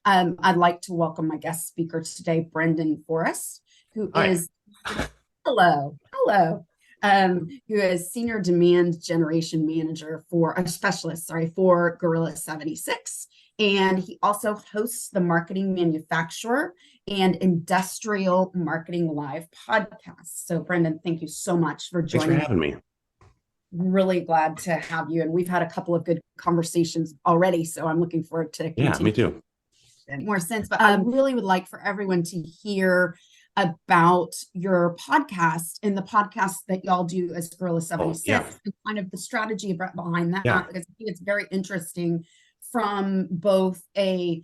I'd like to welcome my guest speaker today, Brendan Forrest, who Hi. is, hello, who is Senior Demand Generation Manager for, a specialist, sorry, for Gorilla 76. And he also hosts the Marketing Manufacturer and Industrial Marketing Live podcast. So, Brendan, thank you so much for Thanks for joining. having me. Really glad to have you. And we've had a couple of good conversations already. So I'm looking forward to Yeah, me continue too. more sense. But I really would like for everyone to hear about your podcast and the podcast that y'all do as Gorilla Oh, yeah. 76 and kind of the strategy behind that, Yeah. because I think it's very interesting from both a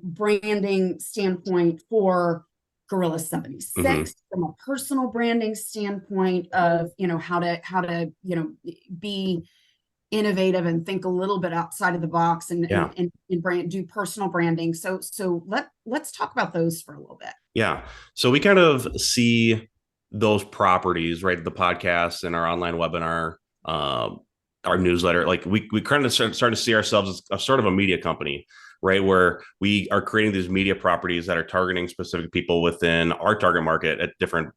branding standpoint for Gorilla hmm 76, from a personal branding standpoint of how to be innovative and think a little bit outside of the box and Yeah. brand do personal branding. So let's talk about those for a little bit. Yeah. So we kind of see those properties, right? The podcast and our online webinar, um, our newsletter. Like we kind of start to see ourselves as a sort of a media company, right? Where we are creating these media properties that are targeting specific people within our target market at different,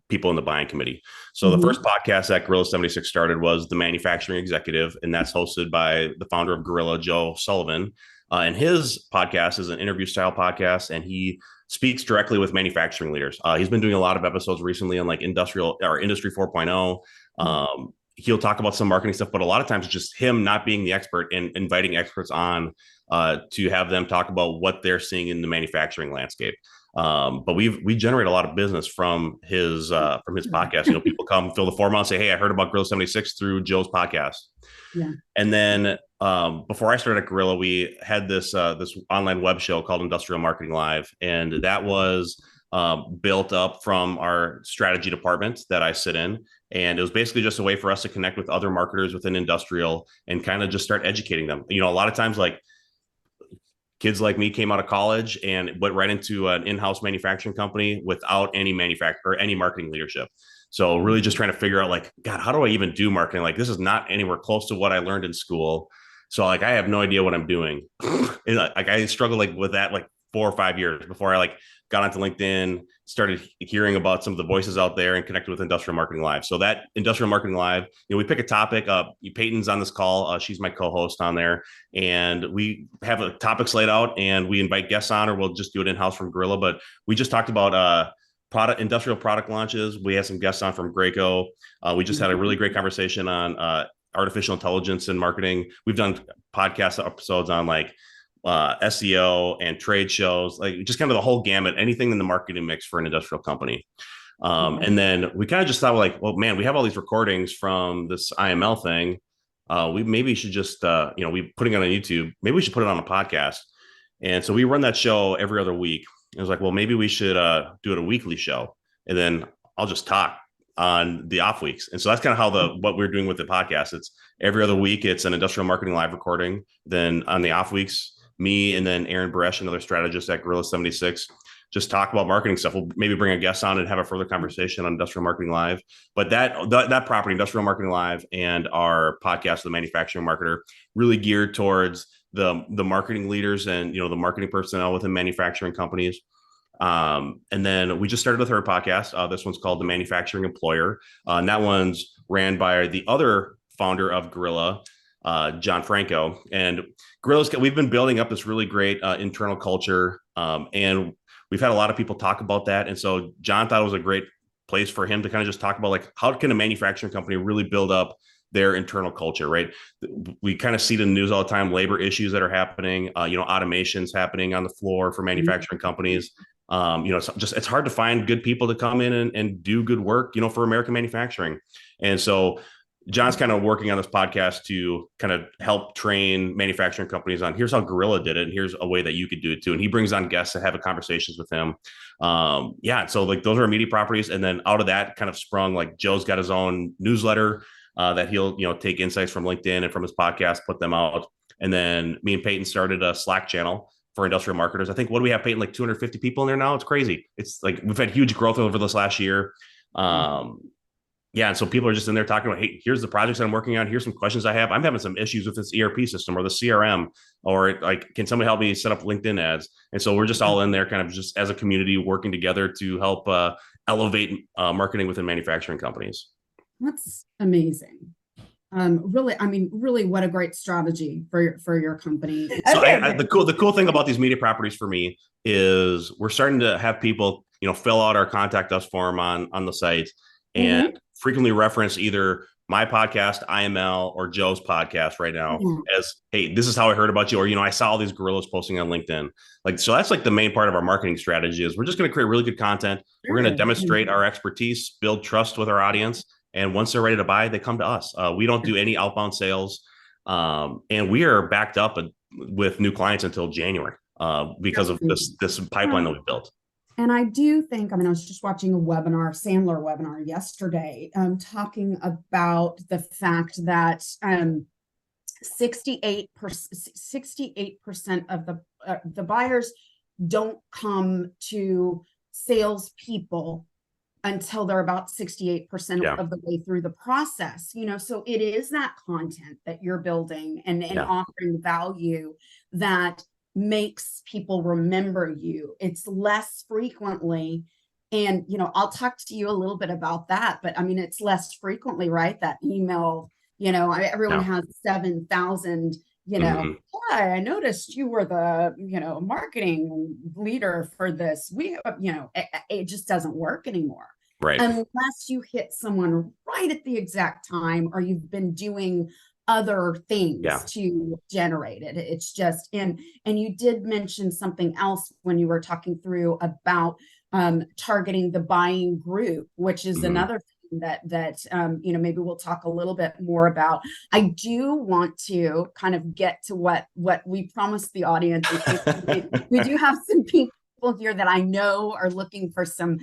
people in the buying committee. So the first Mm-hmm. podcast that Gorilla 76 started was The Manufacturing Executive, and that's hosted by the founder of Gorilla, Joe Sullivan. And his podcast is an interview style podcast, and he speaks directly with manufacturing leaders. He's been doing a lot of episodes recently on like industrial or industry 4.0. He'll talk about some marketing stuff, but a lot of times it's just him not being the expert and inviting experts on to have them talk about what they're seeing in the manufacturing landscape. But we generate a lot of business from his podcast. People come fill the form out and say, "Hey, I heard about Grill 76 through Joe's podcast." Yeah. And then before I started at Gorilla, we had this online web show called Industrial Marketing Live, and that was built up from our strategy department that I sit in. And it was basically just a way for us to connect with other marketers within industrial and kind of just start educating them. A lot of times, like kids like me came out of college and went right into an in-house manufacturing company without any manufacturer or any marketing leadership. So really just trying to figure out like, God, how do I even do marketing? Like this is not anywhere close to what I learned in school. So like, I have no idea what I'm doing. Like I struggled like with that, like 4 or 5 years before I like got onto LinkedIn, started hearing about some of the voices out there and connected with Industrial Marketing Live. So that Industrial Marketing Live, we pick a topic. Peyton's on this call. She's my co-host on there, and we have a topics laid out, and we invite guests on, or we'll just do it in house from Gorilla. But we just talked about industrial product launches. We had some guests on from Graco. We just had a really great conversation on artificial intelligence and marketing. We've done podcast episodes on like SEO and trade shows, like just kind of the whole gamut, anything in the marketing mix for an industrial company. And then we kind of just thought, like, well, man, we have all these recordings from this IML thing. We maybe should just, we putting it on YouTube. Maybe we should put it on a podcast. And so we run that show every other week. It was like, well, maybe we should do it a weekly show, and then I'll just talk on the off weeks. And so that's kind of how what we're doing with the podcast. It's every other week. It's an industrial marketing live recording. Then on the off weeks, me and then Aaron Baresh, another strategist at Gorilla 76, just talk about marketing stuff. We'll maybe bring a guest on and have a further conversation on Industrial Marketing Live. But that property, Industrial Marketing Live, and our podcast, The Manufacturing Marketer, really geared towards the marketing leaders and the marketing personnel within manufacturing companies. And then we just started a third podcast. This one's called The Manufacturing Employer. And that one's ran by the other founder of Gorilla, John Franco. And we've been building up this really great internal culture. And we've had a lot of people talk about that. And so John thought it was a great place for him to kind of just talk about like, how can a manufacturing company really build up their internal culture, right? We kind of see it in the news all the time, labor issues that are happening, automations happening on the floor for manufacturing companies. It's hard to find good people to come in and do good work, for American manufacturing. And so John's kind of working on this podcast to kind of help train manufacturing companies on here's how Gorilla did it, and here's a way that you could do it too. And he brings on guests to have conversations with him. So like those are media properties, and then out of that kind of sprung like Joe's got his own newsletter that he'll take insights from LinkedIn and from his podcast, put them out, and then me and Peyton started a Slack channel for industrial marketers. I think what do we have, Peyton? Like 250 people in there now. It's crazy. It's like we've had huge growth over this last year. Yeah, and so people are just in there talking about, hey, here's the projects that I'm working on. Here's some questions I have. I'm having some issues with this ERP system or the CRM, or like, can somebody help me set up LinkedIn ads? And so we're just all in there, kind of just as a community, working together to help elevate marketing within manufacturing companies. That's amazing. Really, I mean, really, what a great strategy for your company. So Okay. the cool thing about these media properties for me is we're starting to have people, fill out our contact us form on the site and Mhm. frequently reference either my podcast, IML, or Joe's podcast right now Yeah. as, hey, this is how I heard about you, or I saw all these gorillas posting on LinkedIn. Like, so that's like the main part of our marketing strategy is we're just going to create really good content. We're going to Sure. demonstrate our expertise, build trust with our audience, and once they're ready to buy, they come to us. We don't do any outbound sales. And we are backed up with new clients until January because of this pipeline that we built. And I do think, I mean, I was just watching a webinar, Sandler webinar yesterday, talking about the fact that 68% of the buyers don't come to salespeople until they're about 68% Yeah. of the way through the process. So it is that content that you're building and Yeah. offering value that makes people remember you. It's less frequently. And, I'll talk to you a little bit about that, but I mean, it's less frequently, right? That email, everyone Yeah. has 7,000, Mhm. hi, I noticed you were the, marketing leader for this. It just doesn't work anymore. Right. Unless you hit someone right at the exact time, or you've been doing other things Yeah. to generate it. It's just, and you did mention something else when you were talking through about targeting the buying group, which is Mhm. another thing that maybe we'll talk a little bit more about. I do want to kind of get to what we promised the audience. We do have some people here that I know are looking for some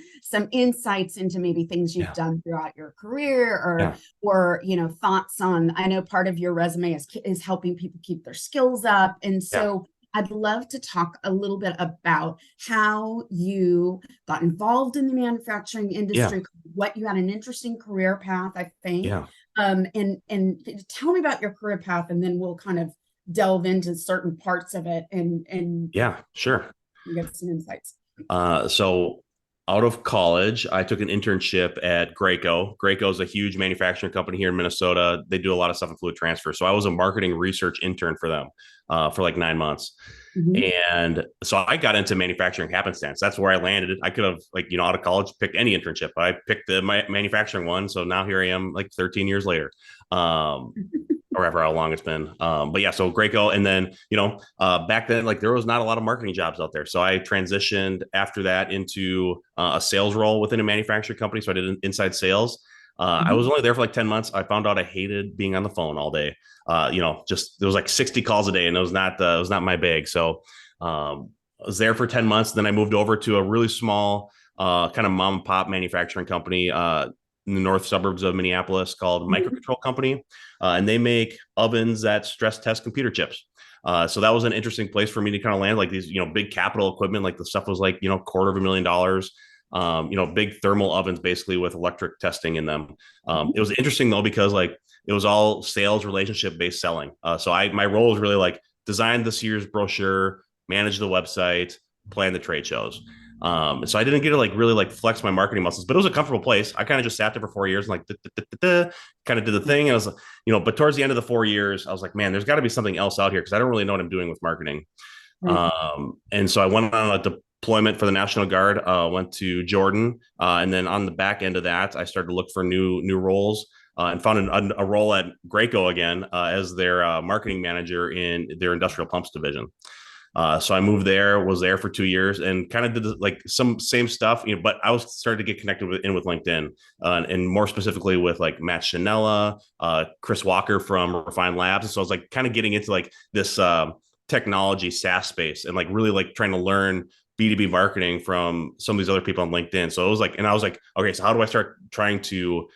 insights into maybe things you've Yeah. done throughout your career, Yeah. or thoughts on, I know part of your resume is helping people keep their skills up. And Yeah. so I'd love to talk a little bit about how you got involved in the manufacturing industry, what you had an interesting career path, I think. Yeah. And tell me about your career path, and then we'll kind of delve into certain parts of it and Yeah. Sure. get some insights. So out of college, I took an internship at Graco. Graco is a huge manufacturing company here in Minnesota. They do a lot of stuff in fluid transfer. So I was a marketing research intern for them for like 9 months. Mhm. And so I got into manufacturing happenstance. That's where I landed. I could have, like, out of college, picked any internship, but I picked the manufacturing one. So now here I am, like 13 years later. Or ever how long it's been. But yeah, so Graco. And then, back then, like, there was not a lot of marketing jobs out there. So I transitioned after that into a sales role within a manufacturing company. So I did inside sales. I was only there for like 10 months. I found out I hated being on the phone all day. Just there was like 60 calls a day, and it was not my bag. So I was there for 10 months. Then I moved over to a really small kind of mom and pop manufacturing company in the north suburbs of Minneapolis called Microcontrol Company. And they make ovens that stress test computer chips. So that was an interesting place for me to kind of land, like these, big capital equipment, like the stuff was like, $250,000. Big thermal ovens basically with electric testing in them. It was interesting though, because like it was all sales relationship based selling. So my role was really like design the Sears brochure, manage the website, plan the trade shows. So I didn't get to like really like flex my marketing muscles, but it was a comfortable place. I kind of just sat there for 4 years and like kind of did the thing. And I was, but towards the end of the 4 years, I was like, man, there's got to be something else out here because I don't really know what I'm doing with marketing. Right. And so I went on a deployment for the National Guard, went to Jordan, and then on the back end of that, I started to look for new roles. And found a role at Graco again as their marketing manager in their industrial pumps division. So I moved there, was there for 2 years, and kind of did like some same stuff, but I was started to get connected with LinkedIn, and more specifically with like Matt Chanella, Chris Walker from Refined Labs. And so I was like kind of getting into like this technology SaaS space and like really like trying to learn B2B marketing from some of these other people on LinkedIn. So it was like, and I was like, okay, so how do I start trying to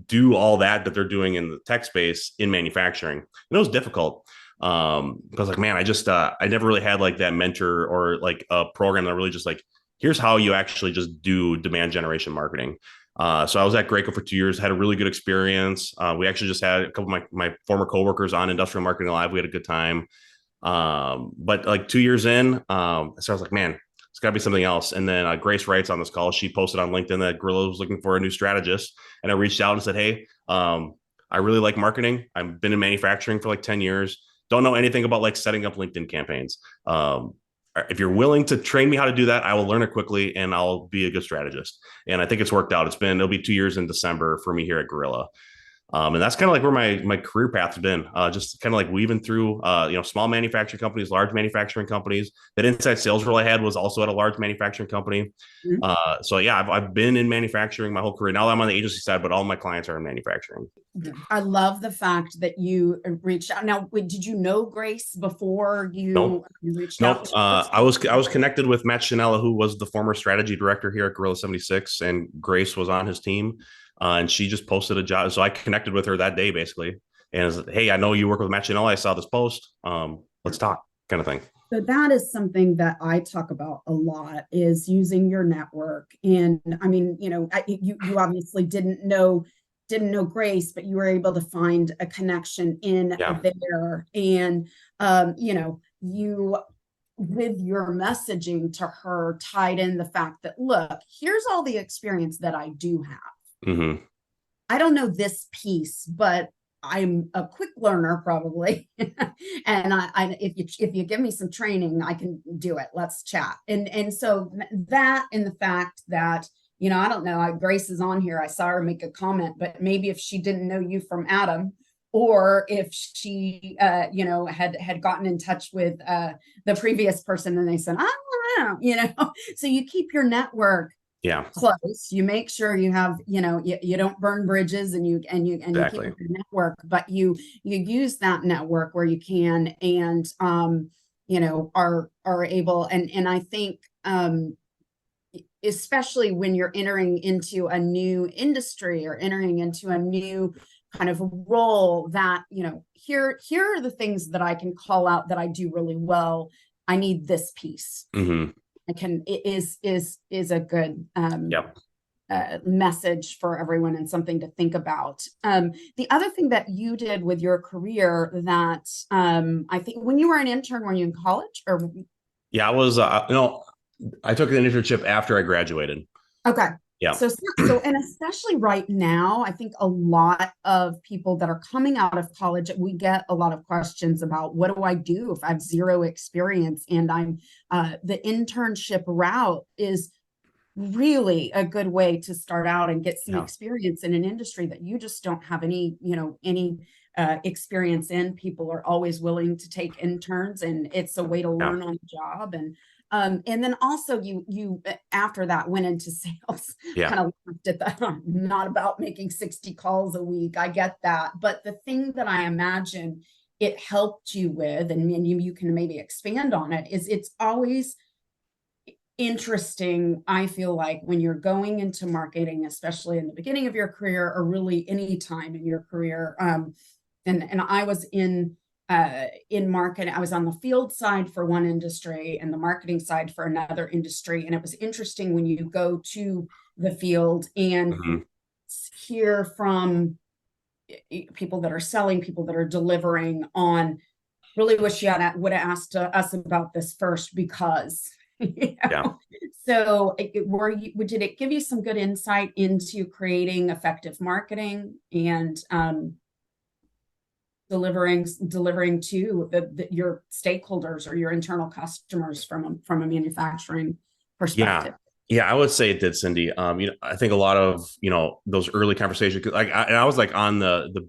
do all that they're doing in the tech space in manufacturing? And it was difficult. I was like, man, I never really had like that mentor or like a program that really just like, here's how you actually just do demand generation marketing. So I was at Graco for 2 years, had a really good experience. We actually just had a couple of my former coworkers on Industrial Marketing Live. We had a good time. But like 2 years in, so I was like, man, it's got to be something else. And then Grace writes on this call. She posted on LinkedIn that Gorilla was looking for a new strategist. And I reached out and said, hey, I really like marketing. I've been in manufacturing for like 10 years. Don't know anything about like setting up LinkedIn campaigns. If you're willing to train me how to do that, I will learn it quickly and I'll be a good strategist. And I think it's worked out. It'll be 2 years in December for me here at Gorilla. And that's kind of like where my career path has been, just kind of like weaving through, small manufacturing companies, large manufacturing companies. That inside sales role I had was also at a large manufacturing company. Mhm. So yeah, I've been in manufacturing my whole career. Now I'm on the agency side, but all my clients are in manufacturing. I love the fact that you reached out. Now, did you know Grace before No, you reached nope. out to her? I was connected with Matt Chanella, who was the former strategy director here at Gorilla 76, and Grace was on his team. And she just posted a job. So I connected with her that day, basically. And was, hey, I know you work with Matt Chanella. I saw this post. Let's talk, kind of thing. So that is something that I talk about a lot, is using your network. And I mean, you obviously didn't know Grace, but you were able to find a connection in Yeah. there. And you, with your messaging to her, tied in the fact that, look, here's all the experience that I do have. Mm-hmm. I don't know this piece, but I'm a quick learner probably. And if you give me some training, I can do it. Let's chat. And so that, and the fact that, I don't know, Grace is on here. I saw her make a comment, but maybe if she didn't know you from Adam, or if she had gotten in touch with the previous person and they said, I don't know, so you keep your network Yeah. close. You make sure you have, you don't burn bridges, and you Exactly. keep your network, but you use that network where you can, and are able, and I think especially when you're entering into a new industry or entering into a new kind of role, that here are the things that I can call out that I do really well. I need this piece. Mm-hmm. It is a good Yep. message for everyone, and something to think about. The other thing that you did with your career that I think, when you were an intern, were you in college or? Yeah, I was. I took an internship after I graduated. Okay. Yeah. So, and especially right now, I think a lot of people that are coming out of college, we get a lot of questions about, what do I do if I have zero experience? And the internship route is really a good way to start out and get some Yeah. experience in an industry that you just don't have any experience in. People are always willing to take interns, and it's a way to learn on the job. And then also you after that went into sales. Yeah. Kind of looked at that. I'm not about making 60 calls a week. I get that. But the thing that I imagine it helped you with, and you can maybe expand on it, is it's always interesting, I feel like, when you're going into marketing, especially in the beginning of your career, or really any time in your career. And I was in marketing. I was on the field side for one industry and the marketing side for another industry. And it was interesting when you go to the field and Mm-hmm. hear from people that are selling, people that are delivering, on, really wish you would have asked us about this first, because Yeah. So did it give you some good insight into creating effective marketing and delivering to your stakeholders or your internal customers from a manufacturing perspective? Yeah, I would say it did, Cindy. I think a lot of those early conversations, like I was like on the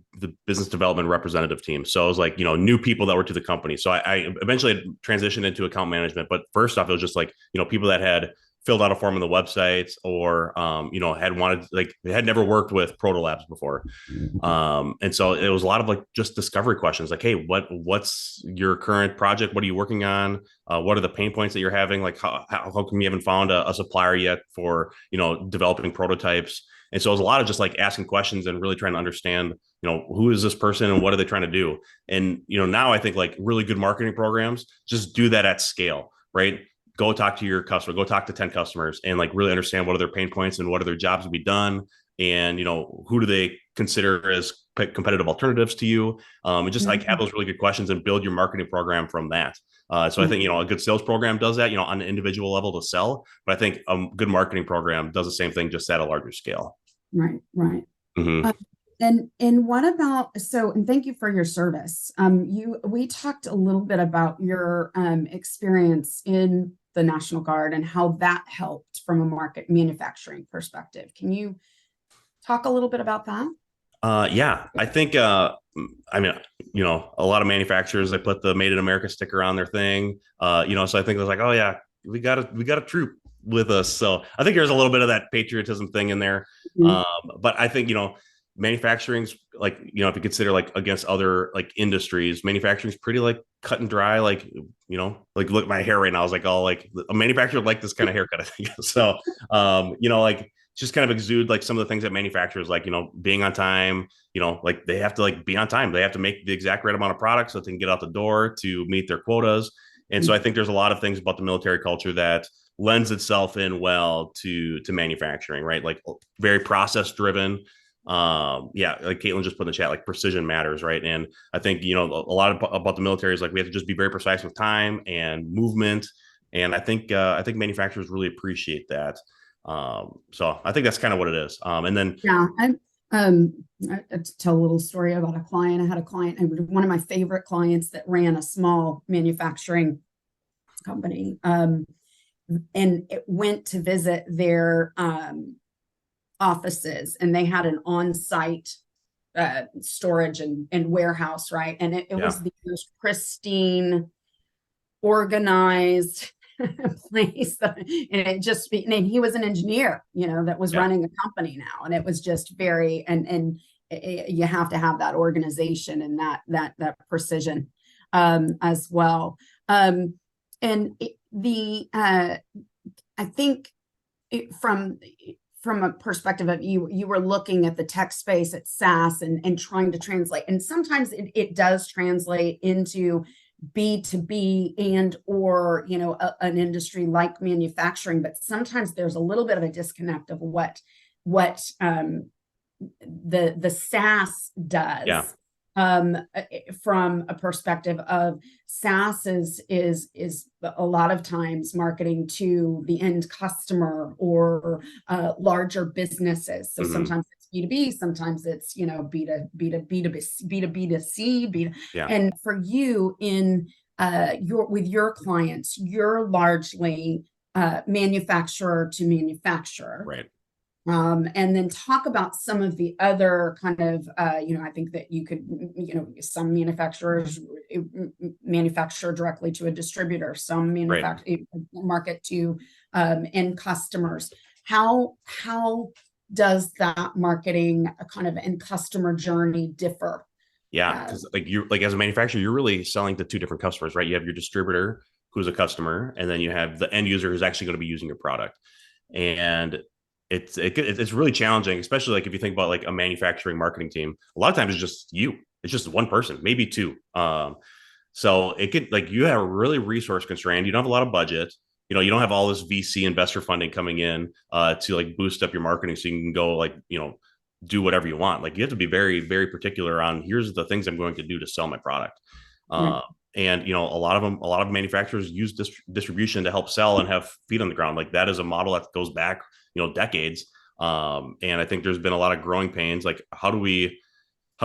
business development representative team, so I was like new people that were to the company. So I eventually transitioned into account management, but first off, it was just like people that had filled out a form on the website, or had never worked with Proto Labs before. And so it was a lot of like just discovery questions, like, hey, what's your current project? What are you working on? What are the pain points that you're having? Like, how come you haven't found a supplier yet for developing prototypes? And so it was a lot of just like asking questions and really trying to understand who is this person and what are they trying to do? And now I think like really good marketing programs just do that at scale, right? go talk to your customer, go talk to 10 customers and like really understand what are their pain points and what are their jobs to be done. And, who do they consider as competitive alternatives to you? And just like have those really good questions and build your marketing program from that. So I think, a good sales program does that, on an individual level to sell, but I think a good marketing program does the same thing, just at a larger scale. Right, right. Mm-hmm. And what about, and thank you for your service. We talked a little bit about your experience in the National Guard and how that helped from a market manufacturing perspective. Can you talk a little bit about that? Yeah, I think, I mean, a lot of manufacturers, they put the Made in America sticker on their thing. So I think it's like, oh yeah, we got a troop with us. So I think there's a little bit of that patriotism thing in there. But I think, manufacturing's like, if you consider like against other like industries, manufacturing's pretty like cut and dry. Like, like look at my hair right now. I was like, oh, like a manufacturer would like this kind of haircut, I think. So, like just kind of exude like some of the things that manufacturers like, being on time, like they have to like be on time. They have to make the exact right amount of products so they can get out the door to meet their quotas. And so I think there's a lot of things about the military culture that lends itself in well to manufacturing, right? Like very process driven. Like Caitlin just put in the chat, like precision matters, right? And I think, a lot about the military is like we have to just be very precise with time and movement. And I think manufacturers really appreciate that. So I think that's kind of what it is. And then I tell a little story about a client. I had a client, one of my favorite clients that ran a small manufacturing company, and it went to visit their offices, and they had an on-site storage and warehouse, right? And it was the most pristine, organized place, and it just and he was an engineer, that was running a company now, and it was just very you have to have that organization and that precision as well. I think from a perspective of you were looking at the tech space at SaaS and trying to translate, and sometimes it does translate into B2B and or an industry like manufacturing, but sometimes there's a little bit of a disconnect of what the SaaS does. From a perspective of SaaS is a lot of times marketing to the end customer or larger businesses. So sometimes it's B2B, sometimes it's B2B2C, and for you in with your clients, you're largely manufacturer to manufacturer, right? And then talk about some of the other kind of, I think that you could, some manufacturers manufacture directly to a distributor, some market to end customers. How does that marketing kind of and customer journey differ? Yeah, because like as a manufacturer, you're really selling to two different customers, right? You have your distributor who's a customer, and then you have the end user who's actually going to be using your product. And it's really challenging, especially like if you think about like a manufacturing marketing team. A lot of times it's just one person, maybe two. So it could like you have a really resource constrained. You don't have a lot of budget. You don't have all this VC investor funding coming in to like boost up your marketing so you can go like do whatever you want. Like you have to be very, very particular on here's the things I'm going to do to sell my product. And a lot of manufacturers use distribution to help sell and have feet on the ground. Like that is a model that goes back decades. And I think there's been a lot of growing pains. Like how do we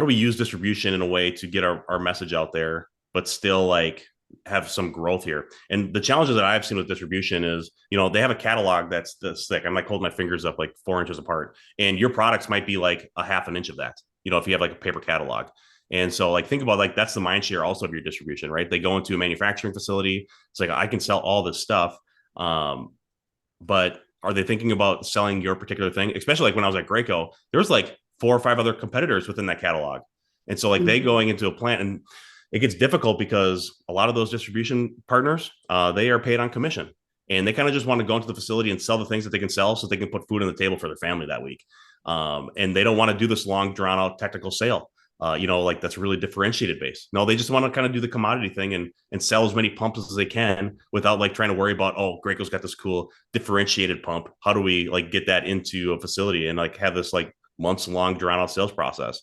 use distribution in a way to get our message out there, but still like have some growth here? And the challenges that I've seen with distribution is, they have a catalog that's this thick. I'm like holding my fingers up like 4 inches apart, and your products might be like a half an inch of that, if you have like a paper catalog. And so like, think about like, that's the mind share also of your distribution, right? They go into a manufacturing facility. It's like, I can sell all this stuff. But are they thinking about selling your particular thing? Especially like when I was at Graco, there was like 4 or 5 other competitors within that catalog. And so like they going into a plant, and it gets difficult because a lot of those distribution partners, they are paid on commission, and they kind of just want to go into the facility and sell the things that they can sell so they can put food on the table for their family that week. And they don't want to do this long drawn out technical sale. like that's really differentiated base. No, they just want to kind of do the commodity thing and sell as many pumps as they can without like trying to worry about, oh, Graco's got this cool differentiated pump. How do we like get that into a facility and like have this like months long drawn out sales process?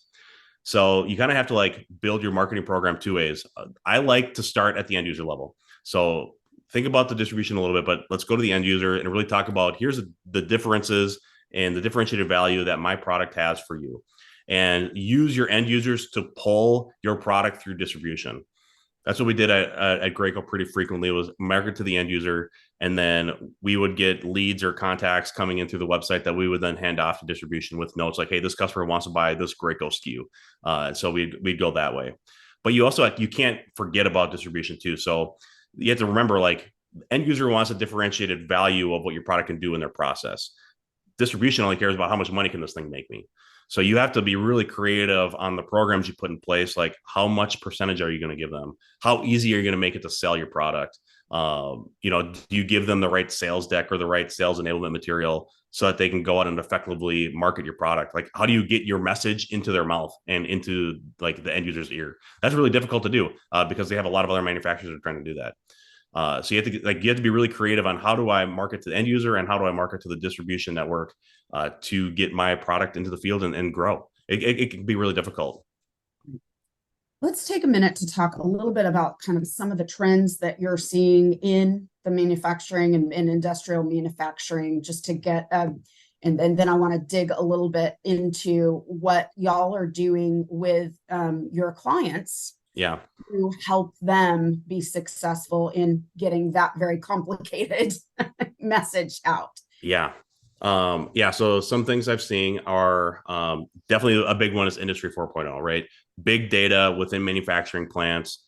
So you kind of have to like build your marketing program two ways. I like to start at the end user level. So think about the distribution a little bit, but let's go to the end user and really talk about here's the differences and the differentiated value that my product has for you, and use your end users to pull your product through distribution. That's what we did at Graco pretty frequently. It was market to the end user, and then we would get leads or contacts coming in through the website that we would then hand off to distribution with notes like, "Hey, this customer wants to buy this Graco SKU." So we'd go that way. But you can't forget about distribution too. So you have to remember, like, end user wants a differentiated value of what your product can do in their process. Distribution only cares about how much money can this thing make me. So you have to be really creative on the programs you put in place. Like, how much percentage are you going to give them? How easy are you going to make it to sell your product? Do you give them the right sales deck or the right sales enablement material so that they can go out and effectively market your product? Like, how do you get your message into their mouth and into like the end user's ear? That's really difficult to do because they have a lot of other manufacturers that are trying to do that. So you have to be really creative on how do I market to the end user and how do I market to the distribution network to get my product into the field and grow. It can be really difficult. Let's take a minute to talk a little bit about kind of some of the trends that you're seeing in the manufacturing and industrial manufacturing, just to get and then I want to dig a little bit into what y'all are doing with your clients. Yeah. To help them be successful in getting that very complicated message out. Yeah. So some things I've seen are definitely a big one is Industry 4.0, right? Big data within manufacturing plants.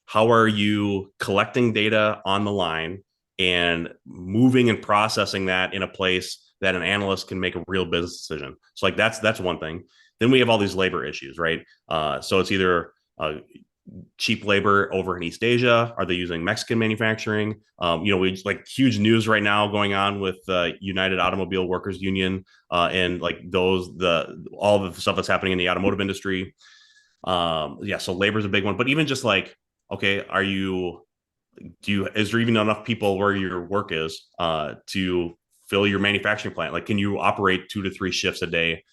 How are you collecting data on the line and moving and processing that in a place that an analyst can make a real business decision? So like that's one thing. Then we have all these labor issues, right? So it's either cheap labor over in East Asia. Are they using Mexican manufacturing? We like huge news right now going on with United Automobile Workers Union and like all the stuff that's happening in the automotive industry. So labor is a big one, but even just like, okay, is there even enough people where your work is to fill your manufacturing plant? Like, can you operate 2 to 3 shifts a day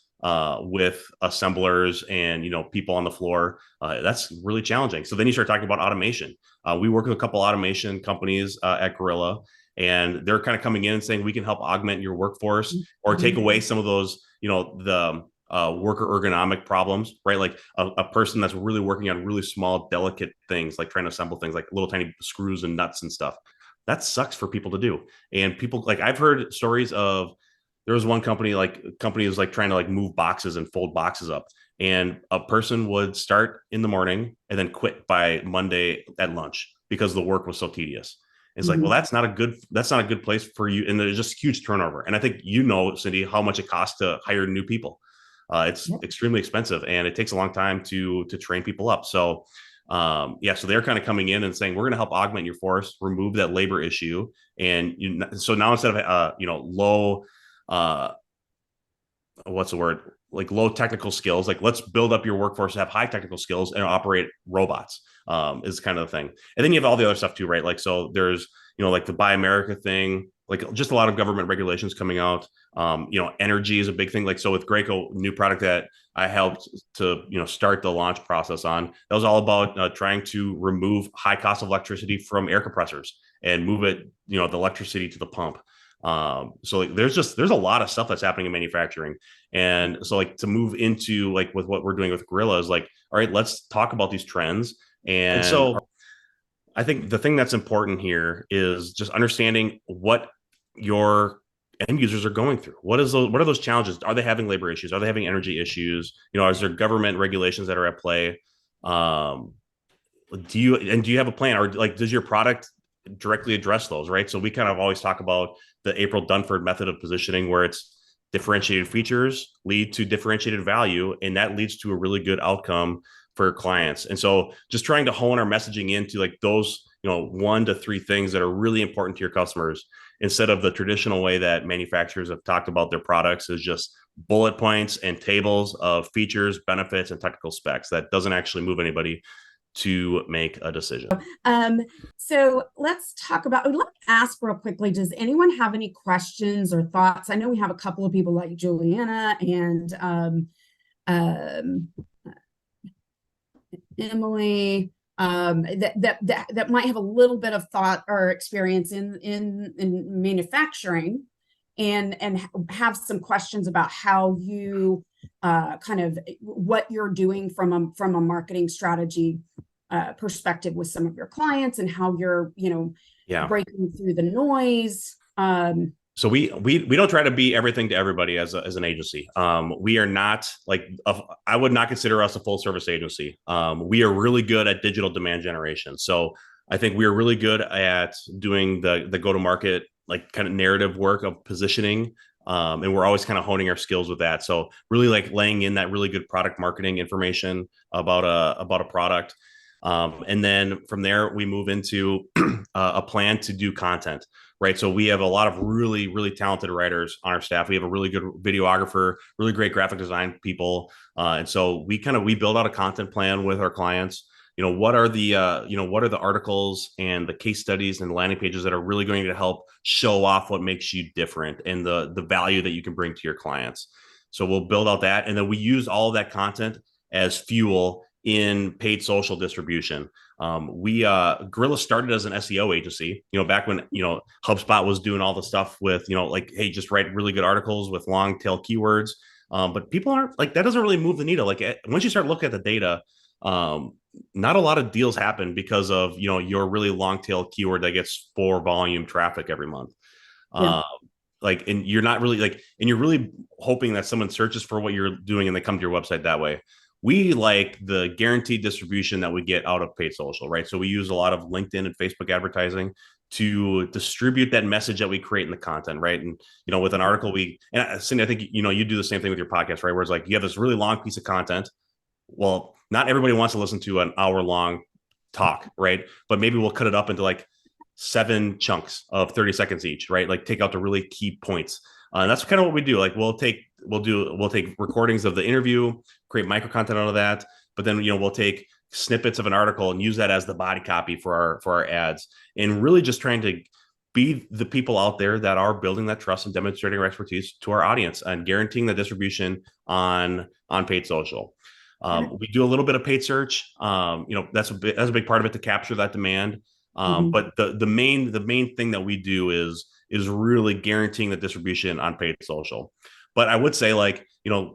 with assemblers and people on the floor? That's really challenging. So then you start talking about automation. We work with a couple automation companies at Gorilla, and they're kind of coming in and saying we can help augment your workforce or take away some of those the worker ergonomic problems, right? Like a person that's really working on really small delicate things, like trying to assemble things like little tiny screws and nuts and stuff. That sucks for people to do. And people, like, I've heard stories of, there was one company was like trying to like move boxes and fold boxes up, and a person would start in the morning and then quit by Monday at lunch because the work was so tedious. It's like, well, that's not a good place for you. And there's just huge turnover. And I think, Cindy, how much it costs to hire new people. It's extremely expensive, and it takes a long time to train people up. So so they're kind of coming in and saying, we're going to help augment your force, remove that labor issue. And so now instead of low what's the word, like low technical skills, like let's build up your workforce to have high technical skills and operate robots is kind of the thing. And then you have all the other stuff too, right? Like, so there's like the Buy America thing, like just a lot of government regulations coming out. Energy is a big thing. Like, so with Graco, new product that I helped to start the launch process on, that was all about trying to remove high cost of electricity from air compressors and move it, the electricity to the pump. So like there's a lot of stuff that's happening in manufacturing. And so like to move into like with what we're doing with Gorilla is like, all right, let's talk about these trends. And so I think the thing that's important here is just understanding what your end users are going through. What are those challenges? Are they having labor issues? Are they having energy issues? Is there government regulations that are at play? Do you have a plan, or like, does your product directly address those, right? So we kind of always talk about the April Dunford method of positioning, where it's differentiated features lead to differentiated value, and that leads to a really good outcome for clients. And so just trying to hone our messaging into like those, 1 to 3 things that are really important to your customers, instead of the traditional way that manufacturers have talked about their products is just bullet points and tables of features, benefits, and technical specs. That doesn't actually move anybody to make a decision. So let's talk about, let me ask real quickly, does anyone have any questions or thoughts? I know we have a couple of people like Juliana and Emily that might have a little bit of thought or experience in manufacturing and have some questions about how you kind of what you're doing from a marketing strategy perspective with some of your clients and how you're breaking through the noise. So we don't try to be everything to everybody as an agency. We are not like I would not consider us a full service agency. We are really good at digital demand generation. So I think we are really good at doing the go to market like kind of narrative work of positioning. And we're always kind of honing our skills with that. So really like laying in that really good product marketing information about a product. And then from there, we move into a plan to do content, right? So we have a lot of really, really talented writers on our staff. We have a really good videographer, really great graphic design people. And so we build out a content plan with our clients. What are the articles and the case studies and the landing pages that are really going to help show off what makes you different and the value that you can bring to your clients. So we'll build out that. And then we use all of that content as fuel in paid social distribution. Gorilla started as an SEO agency, back when, HubSpot was doing all the stuff with, like, hey, just write really good articles with long tail keywords. But people aren't like, that doesn't really move the needle. Like once you start looking at the data, not a lot of deals happen because of, your really long tail keyword that gets 4 volume traffic every month. Yeah. And you're not really and you're really hoping that someone searches for what you're doing and they come to your website that way. We like the guaranteed distribution that we get out of paid social, right? So we use a lot of LinkedIn and Facebook advertising to distribute that message that we create in the content, right? And, with an article, Cindy, I think, you do the same thing with your podcast, right? Where it's like, you have this really long piece of content. Well, not everybody wants to listen to an hour long talk, right? But maybe we'll cut it up into like 7 chunks of 30 seconds each, right? Like take out the really key points. And that's kind of what we do. Like we'll take recordings of the interview, create micro content out of that, but then we'll take snippets of an article and use that as the body copy for our ads, and really just trying to be the people out there that are building that trust and demonstrating our expertise to our audience and guaranteeing the distribution on paid social. We do a little bit of paid search. That's a big part of it to capture that demand. But the main thing that we do is really guaranteeing the distribution on paid social. But I would say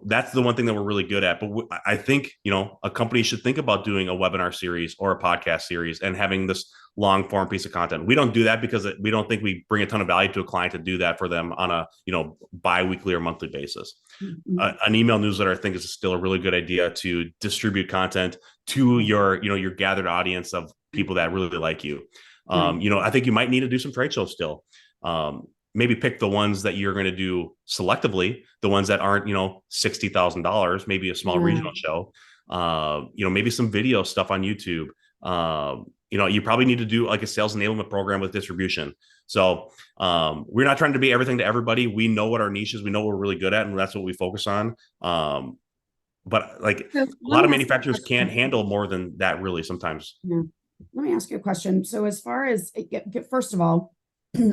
that's the one thing that we're really good at. But I think, a company should think about doing a webinar series or a podcast series and having this long form piece of content. We don't do that because we don't think we bring a ton of value to a client to do that for them on a, bi-weekly or monthly basis. An email newsletter, I think, is still a really good idea to distribute content to your gathered audience of people that really like you. I think you might need to do some trade shows still. Maybe pick the ones that you're going to do selectively, the ones that aren't, $60,000, maybe a small regional show, maybe some video stuff on YouTube. You probably need to do like a sales enablement program with distribution. So we're not trying to be everything to everybody. We know what our niche is. We know what we're really good at, and that's what we focus on. But a lot of manufacturers can't handle more than that really sometimes. Yeah. Let me ask you a question. So as far as, first of all,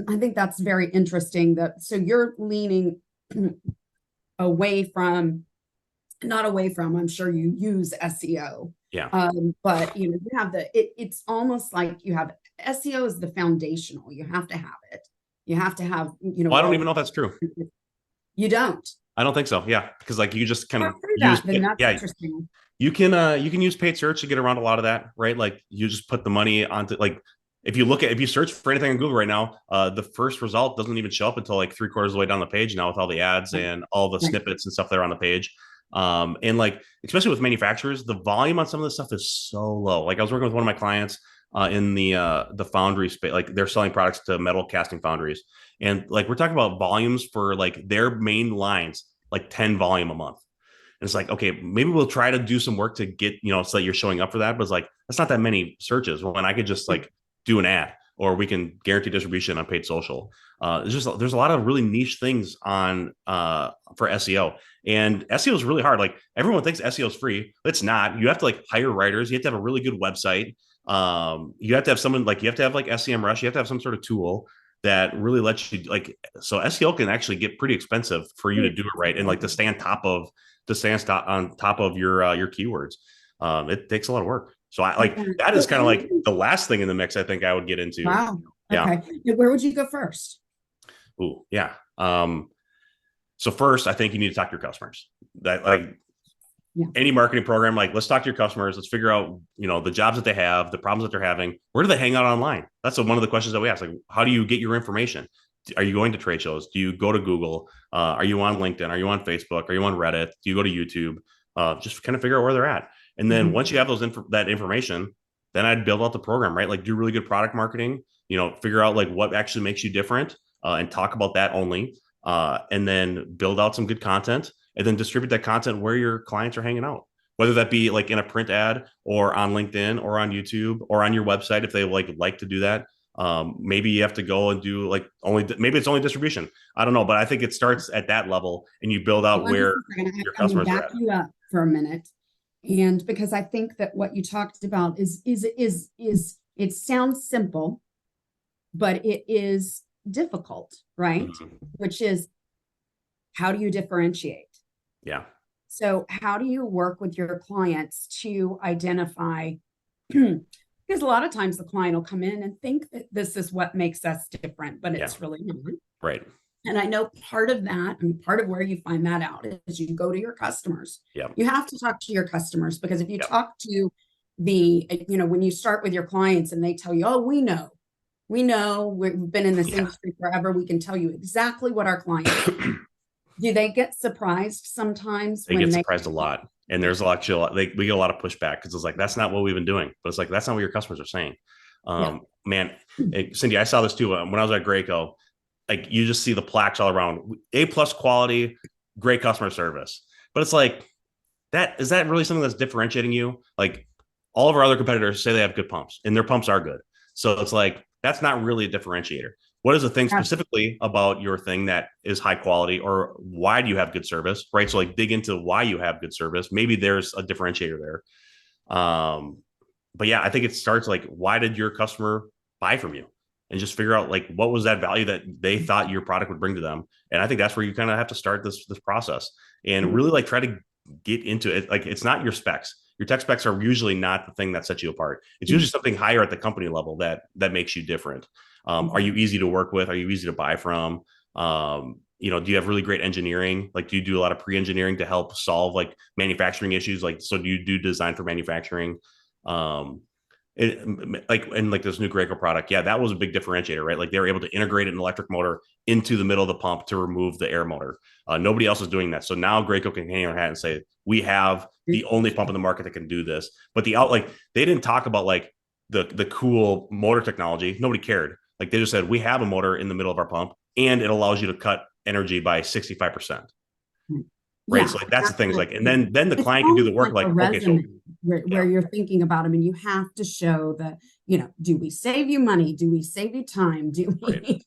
I think that's very interesting so you're leaning not away from, I'm sure you use SEO. Yeah. But you have it's almost like you have SEO is the foundational. You have to have it. You have to have, Well, I don't even know if that's true. You don't? I don't think so. Yeah. Because you just kind of that's interesting. You can use paid search to get around a lot of that, right? Like you just put the money onto if you search for anything on Google right now, the first result doesn't even show up until 3/4 of the way down the page now with all the ads and all the snippets and stuff that are on the page. And especially with manufacturers, the volume on some of this stuff is so low. I was working with one of my clients in the foundry space, they're selling products to metal casting foundries. And we're talking about volumes for their main lines, 10 volume a month. And it's okay, maybe we'll try to do some work to get, so that you're showing up for that. But it's that's not that many searches when I could just do an ad or we can guarantee distribution on paid social. There's a lot of really niche things on for SEO, and SEO is really hard. Like everyone thinks SEO is free. It's not. You have to like hire writers. You have to have a really good website. You have to have someone like you have to have like SEMrush. You have to have some sort of tool that really lets you like. So SEO can actually get pretty expensive for you to do it right and like to stay on top of your keywords. It takes a lot of work. So I like that is kind of like the last thing in the mix I think I would get into. Wow. Yeah. Okay. Where would you go first? Ooh, yeah. So first, I think you need to talk to your customers. That like any marketing program, like let's talk to your customers. Let's figure out, the jobs that they have, the problems that they're having. Where do they hang out online? That's one of the questions that we ask. Like, how do you get your information? Are you going to trade shows? Do you go to Google? Are you on LinkedIn? Are you on Facebook? Are you on Reddit? Do you go to YouTube? Just kind of figure out where they're at. And then once you have that information, then I'd build out the program, right? Like do really good product marketing, figure out like what actually makes you different and talk about that only. And then build out some good content and then distribute that content where your clients are hanging out, whether that be like in a print ad or on LinkedIn or on YouTube or on your website. If they like to do that, maybe you have to go and do like maybe it's only distribution. I don't know, but I think it starts at that level and you build out where your customers are at. You up for a minute. And because I think that what you talked about is it sounds simple, but it is difficult, right? Which is, how do you differentiate? Yeah. So how do you work with your clients to identify, because a lot of times the client will come in and think that this is what makes us different, but it's really not. Right. And I know part of that, part of where you find that out is you go to your customers. Yeah. You have to talk to your customers, because if you talk to when you start with your clients and they tell you, oh, we know, we've been in this industry forever, we can tell you exactly what our clients do. They get surprised sometimes? They get surprised a lot. And there's actually we get a lot of pushback because it's like, that's not what we've been doing. But it's like, that's not what your customers are saying. Man, Cindy, I saw this too when I was at Graco. Like you just see the plaques all around, A+ quality, great customer service. But it's like, is that really something that's differentiating you? Like all of our other competitors say they have good pumps and their pumps are good. So it's like, that's not really a differentiator. What is the thing specifically about your thing that is high quality, or why do you have good service? Right. So like dig into why you have good service. Maybe there's a differentiator there. But yeah, I think it starts like, why did your customer buy from you? And just figure out like, what was that value that they thought your product would bring to them? And I think that's where you kind of have to start this process and really like try to get into it. Like, it's not your specs. Your tech specs are usually not the thing that sets you apart. It's usually something higher at the company level that makes you different. Are you easy to work with? Are you easy to buy from? Do you have really great engineering? Like, do you do a lot of pre-engineering to help solve like manufacturing issues? Like, so do you do design for manufacturing? Like this new Graco product, that was a big differentiator, right? Like they were able to integrate an electric motor into the middle of the pump to remove the air motor. Nobody else is doing that. So now Graco can hang their hat and say, we have the only pump in the market that can do this. But they didn't talk about like the cool motor technology. Nobody cared. Like they just said, we have a motor in the middle of our pump and it allows you to cut energy by 65%. Right. So like that's the things like, and then the client can do the work like okay, so where you're thinking about them and you have to show that, do we save you money? Do we save you time? Do we,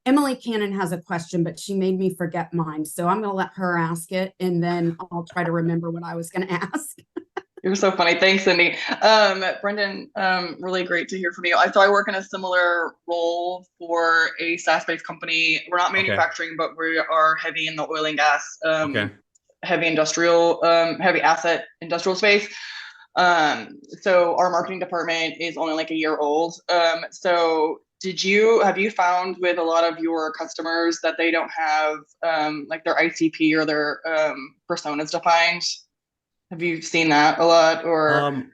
Emily Cannon has a question, but she made me forget mine. So I'm going to let her ask it and then I'll try to remember what I was going to ask. You're so funny. Thanks, Cindy. Brendan, really great to hear from you. So I work in a similar role for a SaaS-based company. We're not manufacturing, but we are heavy in the oil and gas, heavy industrial, heavy asset industrial space. So our marketing department is only like a year old. So have you found with a lot of your customers that they don't have like their ICP or their personas defined? Have you seen that a lot, or?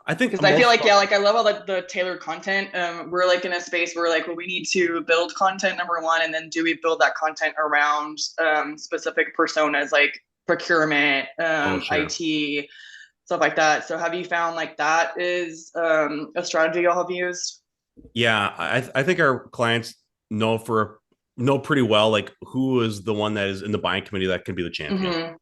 I think because I feel like I love all the tailored content. We're like in a space where like we need to build content, number one, and then do we build that content around specific personas like procurement, IT, stuff like that. So have you found like that is a strategy y'all have used? Yeah, I think our clients know pretty well like who is the one that is in the buying committee that can be the champion.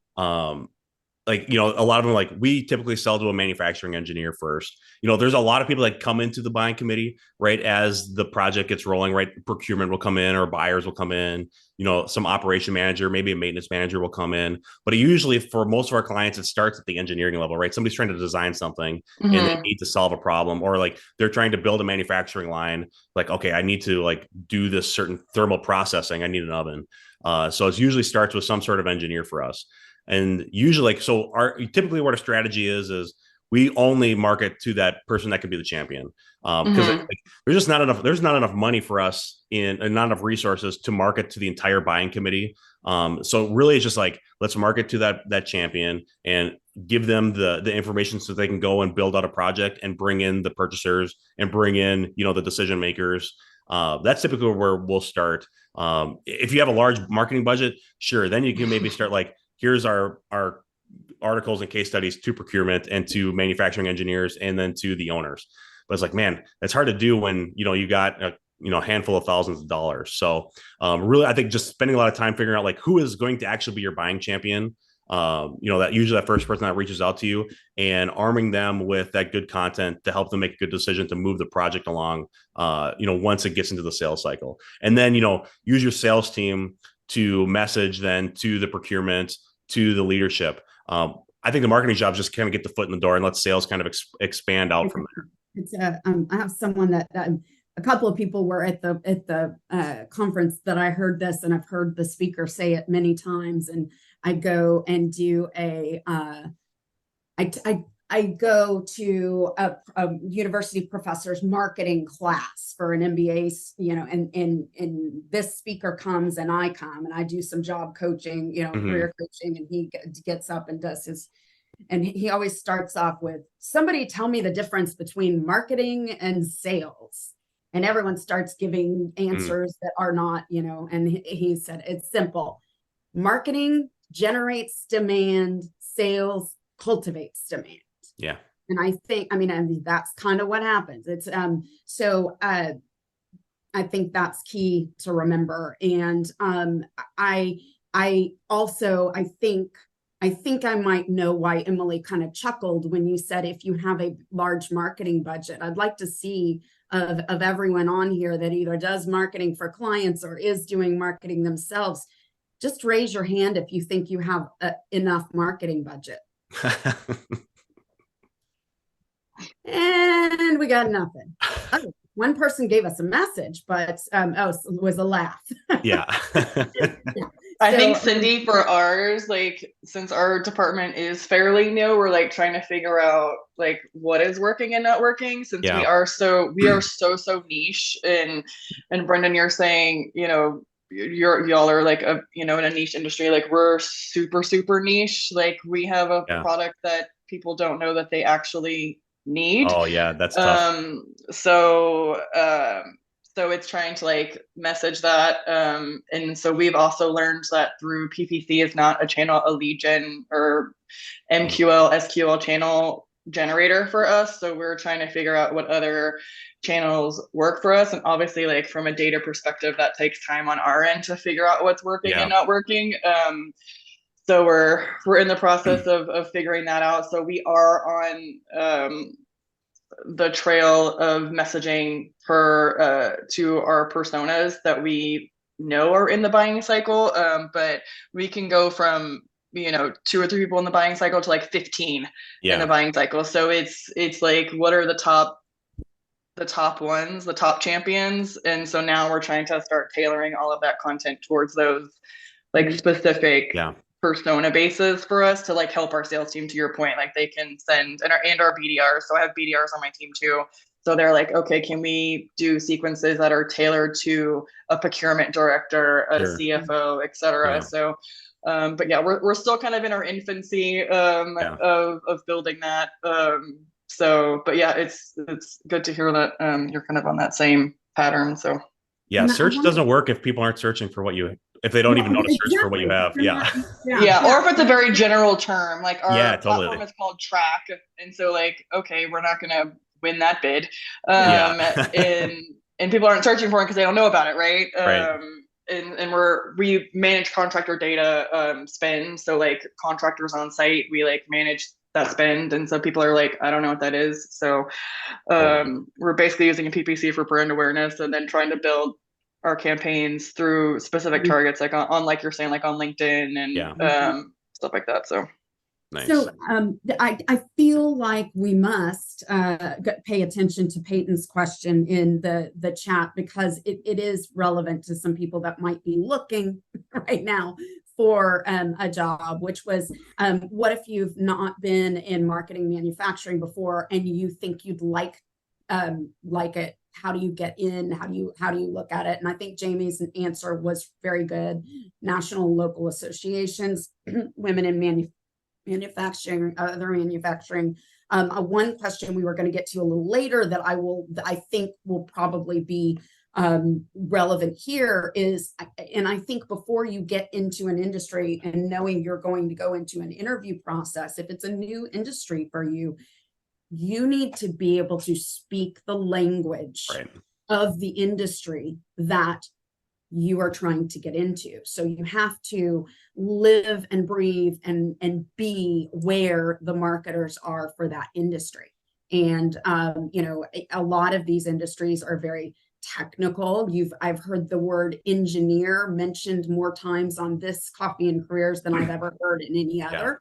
like, you know, a lot of them, like, we typically sell to a manufacturing engineer first. You know, there's a lot of people that come into the buying committee, right, as the project gets rolling, right? Procurement will come in, or buyers will come in, you know, some operation manager, maybe a maintenance manager will come in. But usually for most of our clients, it starts at the engineering level, right? Somebody's trying to design something and they need to solve a problem, or like they're trying to build a manufacturing line. Like, okay, I need to like do this certain thermal processing. I need an oven. So it usually starts with some sort of engineer for us. And usually, like, so our typically what our strategy is we only market to that person that can be the champion, because like, there's not enough money for us and not enough resources to market to the entire buying committee. So really, it's just like, let's market to that champion and give them the information so they can go and build out a project and bring in the purchasers and bring in, you know, the decision makers. That's typically where we'll start. If you have a large marketing budget, sure, then you can maybe start like, here's our articles and case studies to procurement and to manufacturing engineers and then to the owners. But it's like, man, it's hard to do when, you know, you got a, you know, handful of thousands of dollars. So really, I think just spending a lot of time figuring out like who is going to actually be your buying champion. You know, that usually that first person that reaches out to you, and arming them with that good content to help them make a good decision to move the project along, you know, once it gets into the sales cycle. And then, you know, use your sales team to message then to the procurement, to the leadership. I think the marketing job is just kind of get the foot in the door and let sales kind of expand out from there. It's I have someone that a couple of people were at the conference that I heard this, and I've heard the speaker say it many times. And I go and do I go to a university professor's marketing class for an MBA, you know, and this speaker comes and I come and I do some job coaching, you know, career coaching, and he gets up and does his, and he always starts off with, somebody tell me the difference between marketing and sales. And everyone starts giving answers that are not, you know, and he said, it's simple. Marketing generates demand, sales cultivates demand. Yeah. And I mean, that's kind of what happens. It's I think that's key to remember. And I also think I might know why Emily kind of chuckled when you said, if you have a large marketing budget. I'd like to see of everyone on here that either does marketing for clients or is doing marketing themselves. Just raise your hand if you think you have enough marketing budget. And we got nothing. Oh, one person gave us a message, but it was a laugh. Yeah. Yeah. I think, Cindy, for ours, like, since our department is fairly new, we're like trying to figure out like what is working and not working, since we are so niche. And Brendan, you're saying, you know, y'all are like a, you know, in a niche industry, like we're super niche. Like we have a product that people don't know that they actually need. Oh yeah, that's tough. So it's trying to like message that. And so we've also learned that through PPC is not a channel, a lead gen or MQL, SQL channel generator for us. So we're trying to figure out what other channels work for us. And obviously, like from a data perspective, that takes time on our end to figure out what's working and not working. So we're in the process of figuring that out. So we are on the trail of messaging to our personas that we know are in the buying cycle. But we can go from, you know, 2 or 3 people in the buying cycle to like 15 in the buying cycle. So it's like, what are the top ones, the top champions? And so now we're trying to start tailoring all of that content towards those like specific persona bases for us to like help our sales team, to your point. Like they can send and our BDRs. So I have BDRs on my team too. So they're like, okay, can we do sequences that are tailored to a procurement director, a CFO, et cetera? So, but yeah, we're still kind of in our infancy of building that. So, but yeah, it's good to hear that you're kind of on that same pattern. So yeah, search doesn't work if people aren't searching for what you, if they don't even know to search for what you have. Yeah. Or if it's a very general term, like our totally. platform is called Track. And so like, okay, we're not going to win that bid. And people aren't searching for it because they don't know about it. Right. and we manage contractor data spend. So like contractors on site, we like manage that spend. And so people are like, I don't know what that is. So we're basically using a PPC for brand awareness and then trying to build our campaigns through specific targets, like on like you're saying, like on LinkedIn and stuff like that. So nice. So I feel like we must pay attention to Peyton's question in the chat, because it is relevant to some people that might be looking right now for a job, which was what if you've not been in marketing manufacturing before and you think you'd like it? How do you get in? How do you look at it? And I think Jamie's answer was very good. National and local associations, women in manufacturing, other manufacturing. One question we were going to get to a little later that I think will probably be relevant here is, and I think before you get into an industry and knowing you're going to go into an interview process, if it's a new industry for you, you need to be able to speak the language of the industry that you are trying to get into. So you have to live and breathe and be where the marketers are for that industry. And you know, a lot of these industries are very technical. I've heard the word engineer mentioned more times on this Coffee and Careers than I've ever heard in any other.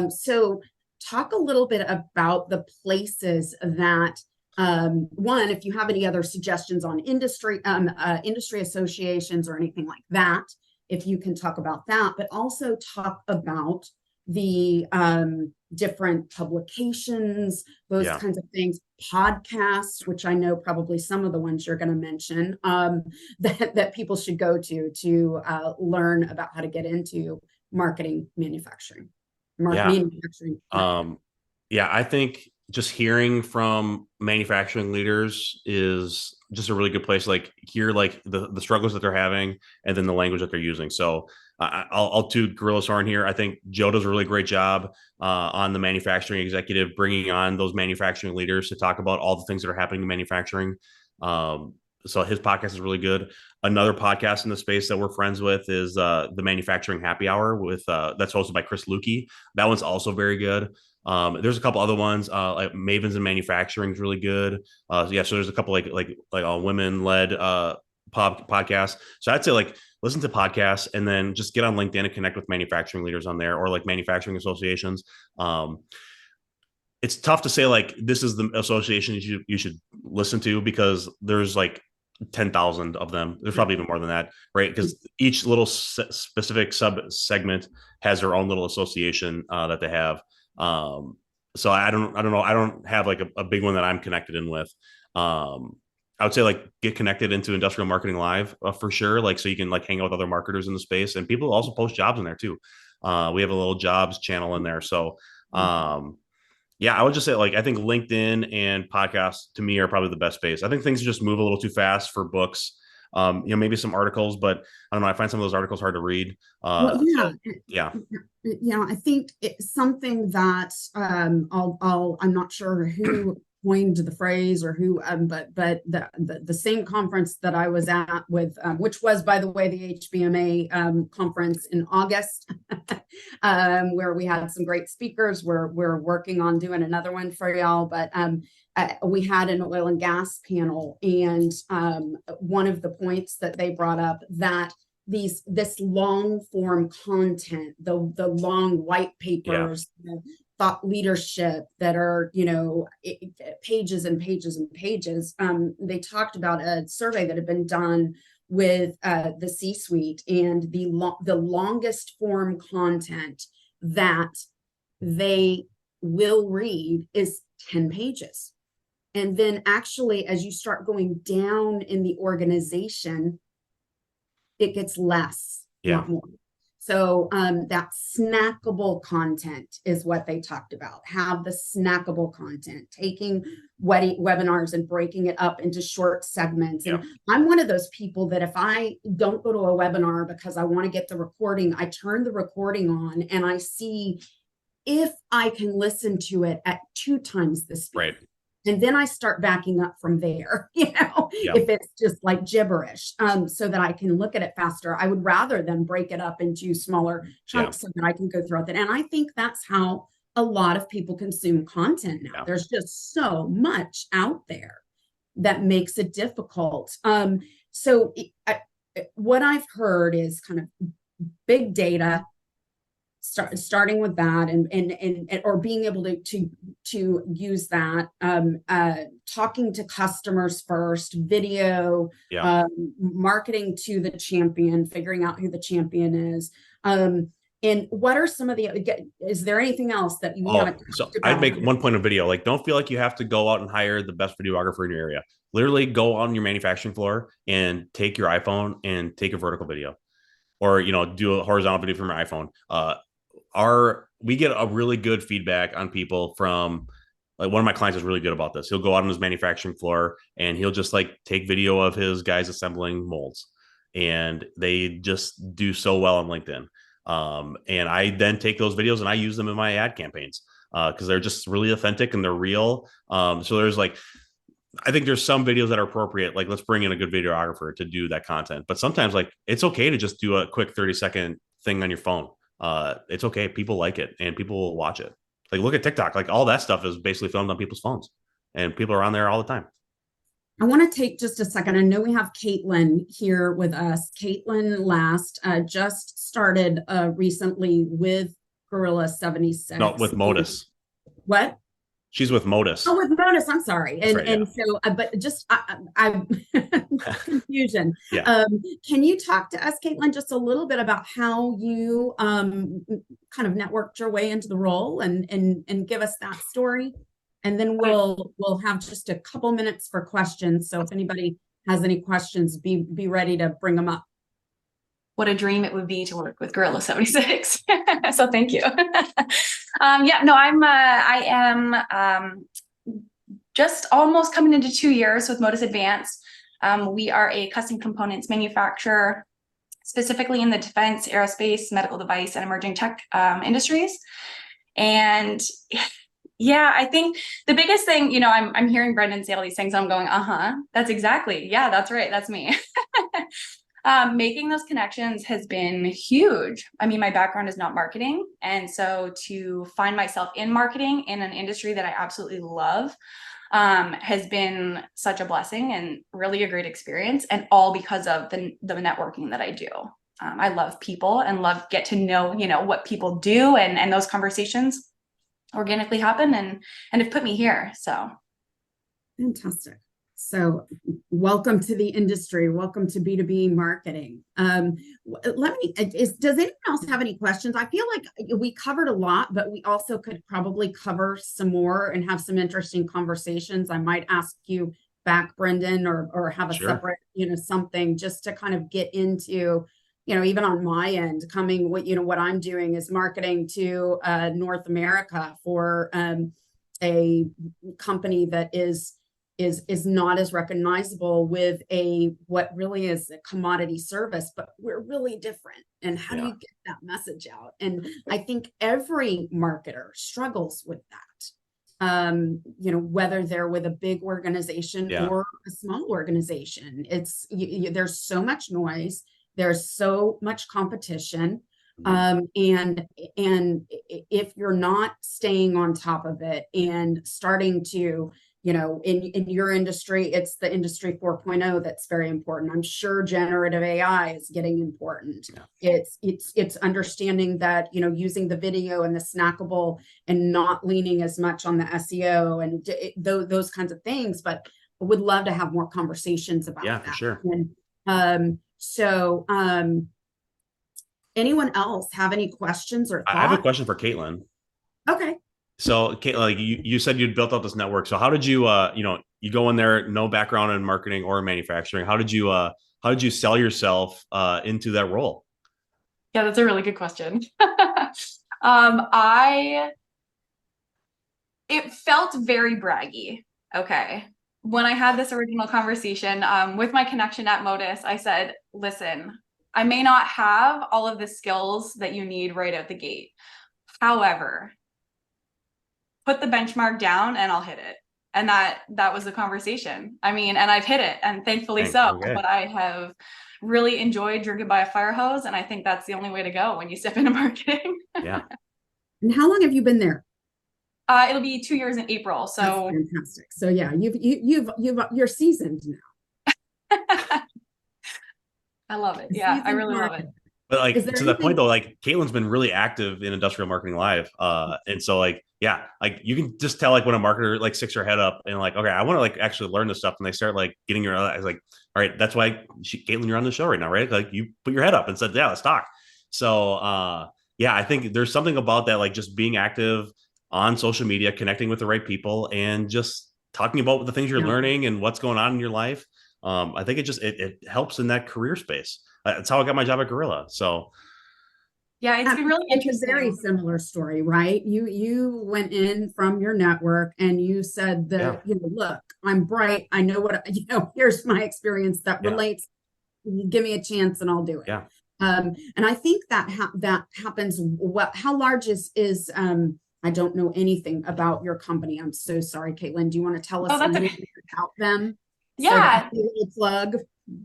So talk a little bit about the places that one, if you have any other suggestions on industry associations or anything like that, if you can talk about that, but also talk about the different publications, those kinds of things, podcasts, which I know probably some of the ones you're going to mention that people should go to learn about how to get into marketing, manufacturing. I think just hearing from manufacturing leaders is just a really good place. Like hear like the struggles that they're having and then the language that they're using. So I'll toot Guerrilla's horn here. I think Joe does a really great job on the manufacturing executive, bringing on those manufacturing leaders to talk about all the things that are happening in manufacturing. So his podcast is really good. Another podcast in the space that we're friends with is the Manufacturing Happy Hour with that's hosted by Chris Lukey. That one's also very good. There's a couple other ones like Mavens in Manufacturing is really good. So there's a couple like women-led podcasts. So I'd say like listen to podcasts and then just get on LinkedIn and connect with manufacturing leaders on there or like manufacturing associations. It's tough to say like this is the association you should listen to because there's like 10,000 of them. There's probably even more than that, right? Because each little specific sub segment has their own little association that they have. So I don't know. I don't have like a big one that I'm connected in with. I would say like get connected into Industrial Marketing Live for sure. Like, so you can like hang out with other marketers in the space, and people also post jobs in there too. We have a little jobs channel in there. So, I would just say like, I think LinkedIn and podcasts to me are probably the best space. I think things just move a little too fast for books. Maybe some articles, but I don't know. I find some of those articles hard to read. I think it's something that I'm not sure who coined the phrase or who, but the same conference that I was at with, which was, by the way, the HBMA conference in August, where we had some great speakers. We're working on doing another one for y'all, but we had an oil and gas panel, and one of the points that they brought up that this long form content, the long white papers, thought leadership that are, pages and pages and pages. They talked about a survey that had been done with the C-suite, and the longest form content that they will read is 10 pages. And then actually, as you start going down in the organization, it gets less, not more. So that snackable content is what they talked about. Have the snackable content, taking webinars and breaking it up into short segments. And I'm one of those people that if I don't go to a webinar because I want to get the recording, I turn the recording on and I see if I can listen to it at 2 times the speed. Right. And then I start backing up from there, Yeah. if it's just like gibberish, so that I can look at it faster. I would rather than break it up into smaller chunks so that I can go through it. And I think that's how a lot of people consume content now. Yeah. There's just so much out there that makes it difficult. So what I've heard is kind of big data, starting with that, and or being able to use that, talking to customers first, video, marketing to the champion, figuring out who the champion is. And what are some of is there anything else that you want to? So I'd make one point of video. Like, don't feel like you have to go out and hire the best videographer in your area. Literally go on your manufacturing floor and take your iPhone and take a vertical video, or, do a horizontal video from your iPhone. We get a really good feedback on people from, like, one of my clients is really good about this. He'll go out on his manufacturing floor and he'll just like take video of his guys assembling molds, and they just do so well on LinkedIn. And I then take those videos and I use them in my ad campaigns, because they're just really authentic and they're real. So there's like, I think there's some videos that are appropriate. Like, let's bring in a good videographer to do that content. But sometimes, like, it's okay to just do a quick 30-second thing on your phone. It's okay. People like it and people will watch it. Like, look at TikTok. Like, all that stuff is basically filmed on people's phones, and people are on there all the time. I want to take just a second. I know we have Caitlin here with us. Caitlin just started recently with Gorilla 76. No, with Modus. What? She's with Modus. Oh, with Modus. I'm sorry. That's right, and so, but just I confusion. Yeah. Can you talk to us, Caitlin, just a little bit about how you kind of networked your way into the role, and give us that story? And then we'll have just a couple minutes for questions. So if anybody has any questions, be ready to bring them up. What a dream it would be to work with Gorilla 76. So thank you. I am just almost coming into 2 years with Modus Advanced. We are a custom components manufacturer, specifically in the defense, aerospace, medical device, and emerging tech industries. And yeah, I think the biggest thing, I'm hearing Brendan say all these things. I'm going, that's exactly. Yeah, that's right. That's me. Making those connections has been huge. I mean, my background is not marketing. And so to find myself in marketing in an industry that I absolutely love has been such a blessing and really a great experience. And all because of the networking that I do. I love people and get to know, what people do, and those conversations organically happen and have put me here. So fantastic. So welcome to the industry. Welcome to B2B marketing. Does anyone else have any questions? I feel like we covered a lot, but we also could probably cover some more and have some interesting conversations. I might ask you back, Brendan, or have a separate, something just to kind of get into, even on my end, what I'm doing is marketing to North America for a company that is not as recognizable with what really is a commodity service, but we're really different. And how do you get that message out? And I think every marketer struggles with that. Whether they're with a big organization or a small organization, there's so much noise. There's so much competition. And if you're not staying on top of it and starting to, in your industry, it's the industry 4.0 that's very important. I'm sure generative AI is getting important. Yeah. It's understanding that, using the video and the snackable and not leaning as much on the SEO and those kinds of things, but I would love to have more conversations about that. For sure. And, anyone else have any questions or thoughts? I have a question for Caitlin. Okay. So, Caitlin, like you said, you'd built out this network. So how did you, you go in there, no background in marketing or manufacturing. How did you sell yourself into that role? Yeah, that's a really good question. It felt very braggy. Okay. When I had this original conversation with my connection at Modus, I said, listen, I may not have all of the skills that you need right out the gate. However, put the benchmark down and I'll hit it. And that was the conversation. I mean, and I've hit it, and thankfully Thanks. so, Okay. but I have really enjoyed drinking by a fire hose. And I think that's the only way to go when you step into marketing. Yeah. And how long have you been there? It'll be 2 years in April. That's So fantastic. So yeah, you're seasoned now. I love it. Yeah, I Seasoned really love it. marketer. But like Is there to that point anything- though, like Caitlin's been really active in Industrial Marketing Live. And so like, yeah, like you can just tell like when a marketer like sticks her head up and like, okay, I want to like actually learn this stuff. And they start like getting your, I was like, all right, that's why Caitlin, you're on the show right now, right? Like you put your head up and said, yeah, let's talk. So yeah, I think there's something about that, like just being active on social media, connecting with the right people and just talking about the things you're Yeah. learning and what's going on in your life. I think it helps in that career space. That's how I got my job at Gorilla. So Yeah, it's been really It's a very interesting. similar story, right? You went in from your network and you said that, look, I'm bright. I know what, here's my experience that Yeah. relates. Give me a chance and I'll do it. Yeah. And I think that that happens. How large is I don't know anything about your company. I'm so sorry, Caitlin. Do you want to tell us Oh, a that's little okay. bit about them? Yeah. So a little plug.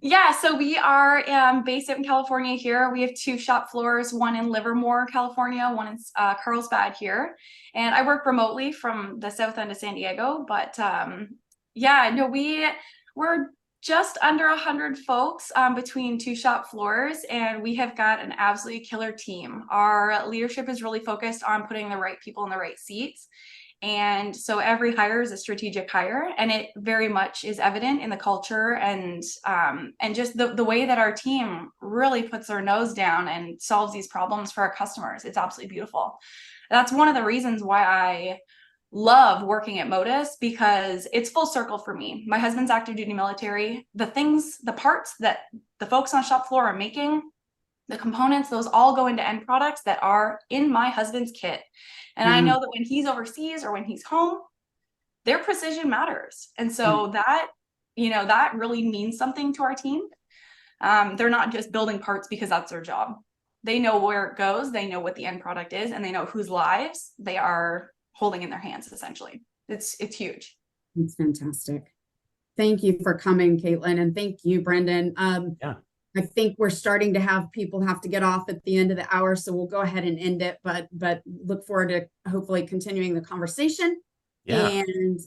Yeah, so we are based out in California here. We have 2 shop floors, one in Livermore, California, one in Carlsbad here. And I work remotely from the south end of San Diego. But yeah, no, we're just under 100 folks between 2 shop floors, and we have got an absolutely killer team. Our leadership is really focused on putting the right people in the right seats. And so every hire is a strategic hire, and it very much is evident in the culture and just the way that our team really puts their nose down and solves these problems for our customers. It's absolutely beautiful. That's one of the reasons why I love working at Modus, because it's full circle for me. My husband's active duty military. The parts that the folks on shop floor are making, the components, those all go into end products that are in my husband's kit. And I know that when he's overseas or when he's home, their precision matters. And so that really means something to our team. They're not just building parts because that's their job. They know where it goes, they know what the end product is, and they know whose lives they are holding in their hands, essentially. It's huge. It's fantastic. Thank you for coming, Caitlin, and thank you, Brendan. Yeah. I think we're starting to have people have to get off at the end of the hour, so we'll go ahead and end it, but look forward to hopefully continuing the conversation. yeah.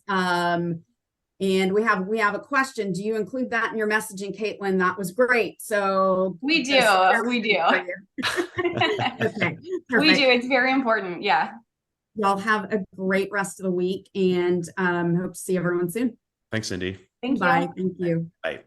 And we have a question. Do you include that in your messaging, Caitlin? That was great. So We do. Okay, We perfect. do. It's very important. Yeah. Y'all have a great rest of the week, and hope to see everyone soon. Thanks, Cindy. Thank you. Bye. Thank you. Bye.